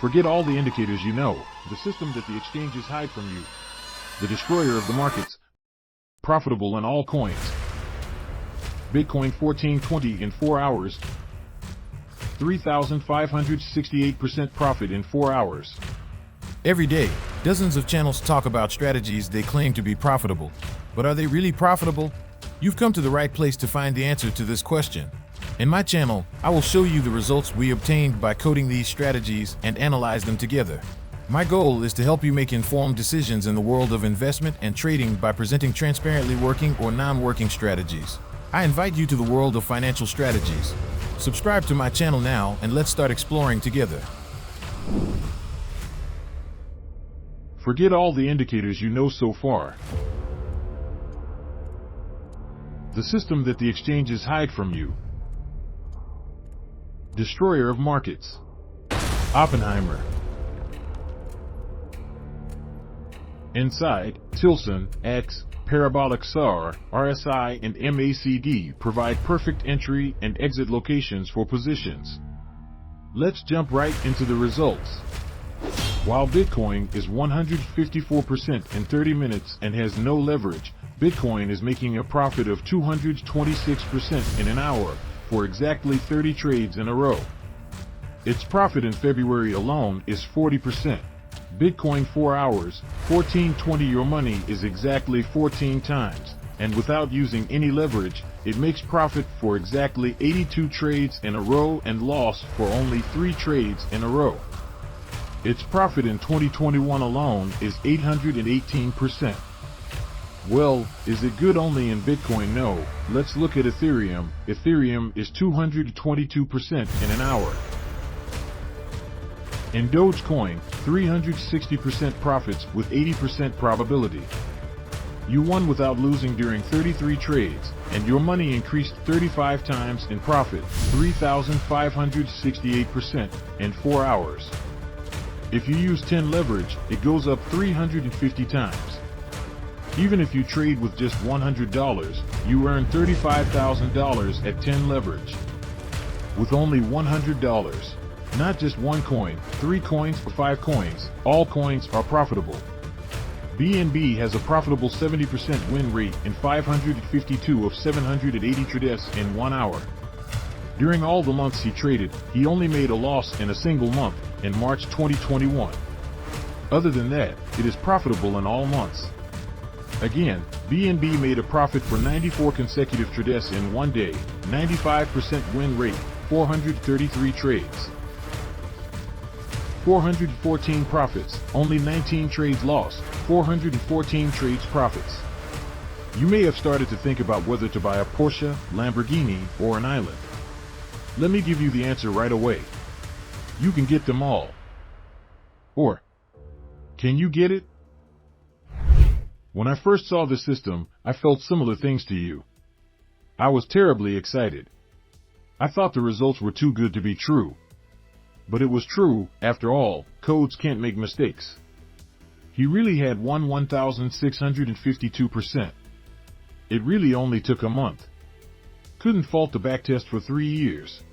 Forget all the indicators you know, the system that the exchanges hide from you. The destroyer of the markets, profitable in all coins. Bitcoin 1420 in 4 hours. 3,568% profit in 4 hours. Every day, dozens of channels talk about strategies they claim to be profitable. But are they really profitable? You've come to the right place to find the answer to this question. In my channel, I will show you the results we obtained by coding these strategies and analyze them together. My goal is to help you make informed decisions in the world of investment and trading by presenting transparently working or non-working strategies. I invite you to the world of financial strategies. Subscribe to my channel now and let's start exploring together. Forget all the indicators you know so far. The system that the exchanges hide from you. Destroyer of markets. Oppenheimer. Inside, Tilson, X, Parabolic SAR, RSI, and MACD provide perfect entry and exit locations for positions. Let's jump right into the results. While Bitcoin is 154% in 30 minutes and has no leverage, Bitcoin is making a profit of 226% in an hour for exactly 30 trades in a row. Its profit in February alone is 40%. Bitcoin 4 hours, 1420. Your money is exactly 14 times, and without using any leverage, it makes profit for exactly 82 trades in a row and loss for only 3 trades in a row. Its profit in 2021 alone is 818%. Well, is it good only in Bitcoin? No. Let's look at Ethereum. Ethereum is 222% in an hour. In Dogecoin, 360% profits with 80% probability. You won without losing during 33 trades, and your money increased 35 times in profit, 3,568% in 4 hours. If you use 10 leverage, it goes up 350 times. Even if you trade with just $100, you earn $35,000 at 10 leverage. With only $100. Not just one coin, 3 coins, or 5 coins, all coins are profitable. BNB has a profitable 70% win rate in 552 of 780 trades in 1 hour. During all the months he traded, he only made a loss in a single month, in March 2021. Other than that, it is profitable in all months. Again, BNB made a profit for 94 consecutive trades in 1 day, 95% win rate, 433 trades. 414 profits, only 19 trades lost, 414 trades profits. You may have started to think about whether to buy a Porsche, Lamborghini, or an island. Let me give you the answer right away. You can get them all. Or, can you get it? When I first saw the system, I felt similar things to you. I was terribly excited. I thought the results were too good to be true. But it was true. After all, codes can't make mistakes. He really had won 1,652%. It really only took a month. Couldn't fault the backtest for 3 years.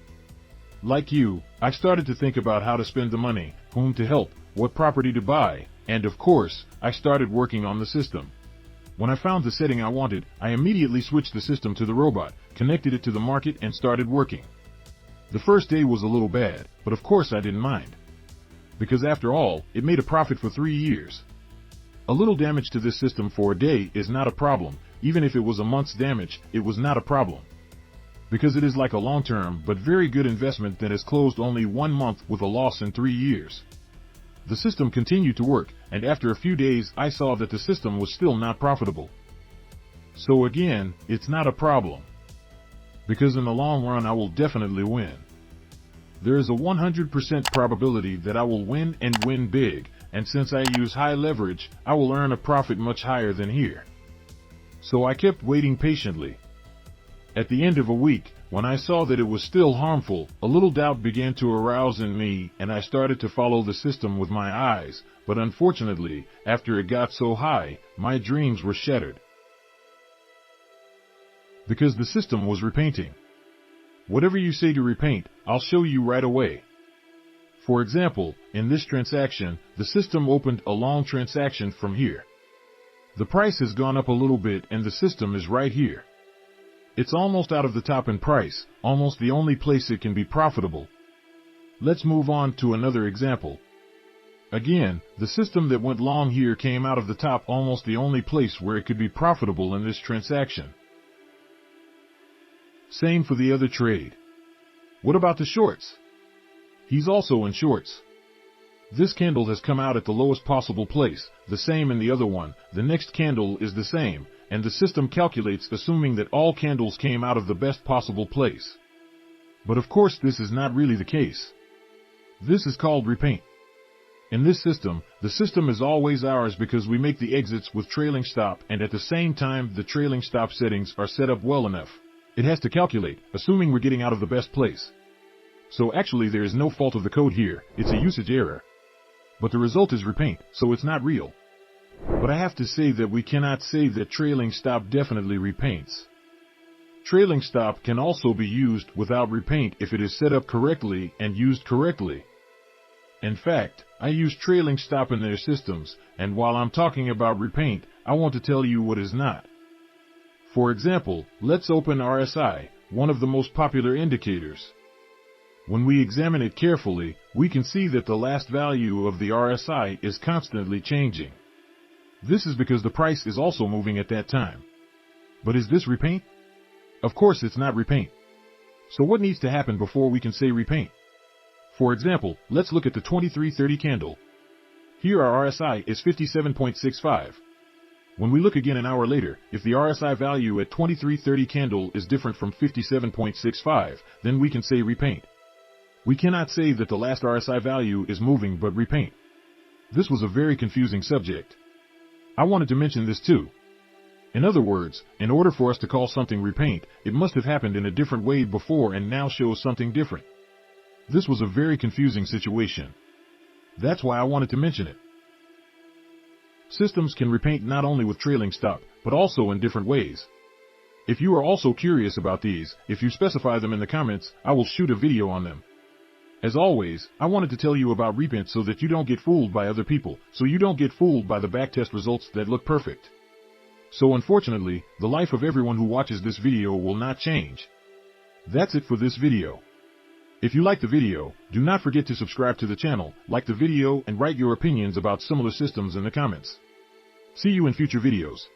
Like you, I started to think about how to spend the money, whom to help, what property to buy, and of course, I started working on the system. When I found the setting I wanted, I immediately switched the system to the robot, connected it to the market, and started working. The first day was a little bad, but of course I didn't mind. Because after all, it made a profit for 3 years. A little damage to this system for a day is not a problem. Even if it was a month's damage, it was not a problem. Because it is like a long-term but very good investment that has closed only 1 month with a loss in 3 years. The system continued to work, and after a few days I saw that the system was still not profitable. So again, it's not a problem. Because in the long run I will definitely win. There is a 100% probability that I will win and win big, and since I use high leverage, I will earn a profit much higher than here. So I kept waiting patiently. At the end of a week, when I saw that it was still harmful, a little doubt began to arouse in me, and I started to follow the system with my eyes, but unfortunately, after it got so high, my dreams were shattered. Because the system was repainting. Whatever you say to repaint, I'll show you right away. For example, in this transaction, the system opened a long transaction from here. The price has gone up a little bit and the system is right here. It's almost out of the top in price, almost the only place it can be profitable. Let's move on to another example. Again, the system that went long here came out of the top, almost the only place where it could be profitable in this transaction. Same for the other trade. What about the shorts? He's also in shorts. This candle has come out at the lowest possible place, the same in the other one, the next candle is the same, and the system calculates assuming that all candles came out of the best possible place. But of course this is not really the case. This is called repaint. In this system, the system is always ours because we make the exits with trailing stop, and at the same time the trailing stop settings are set up well enough. It has to calculate, assuming we're getting out of the best place. So actually there is no fault of the code here, it's a usage error. But the result is repaint, so it's not real. But I have to say that we cannot say that trailing stop definitely repaints. Trailing stop can also be used without repaint if it is set up correctly and used correctly. In fact, I use trailing stop in their systems, and while I'm talking about repaint, I want to tell you what is not. For example, let's open RSI, one of the most popular indicators. When we examine it carefully, we can see that the last value of the RSI is constantly changing. This is because the price is also moving at that time. But is this repaint? Of course it's not repaint. So what needs to happen before we can say repaint? For example, let's look at the 2330 candle. Here our RSI is 57.65. When we look again an hour later, if the RSI value at 2330 candle is different from 57.65, then we can say repaint. We cannot say that the last RSI value is moving but repaint. This was a very confusing subject. I wanted to mention this too. In other words, in order for us to call something repaint, it must have happened in a different way before and now shows something different. This was a very confusing situation. That's why I wanted to mention it. Systems can repaint not only with trailing stop, but also in different ways. If you are also curious about these, if you specify them in the comments, I will shoot a video on them. As always, I wanted to tell you about Repaint so that you don't get fooled by other people, so you don't get fooled by the backtest results that look perfect. So unfortunately, the life of everyone who watches this video will not change. That's it for this video. If you like the video, do not forget to subscribe to the channel, like the video, and write your opinions about similar systems in the comments. See you in future videos.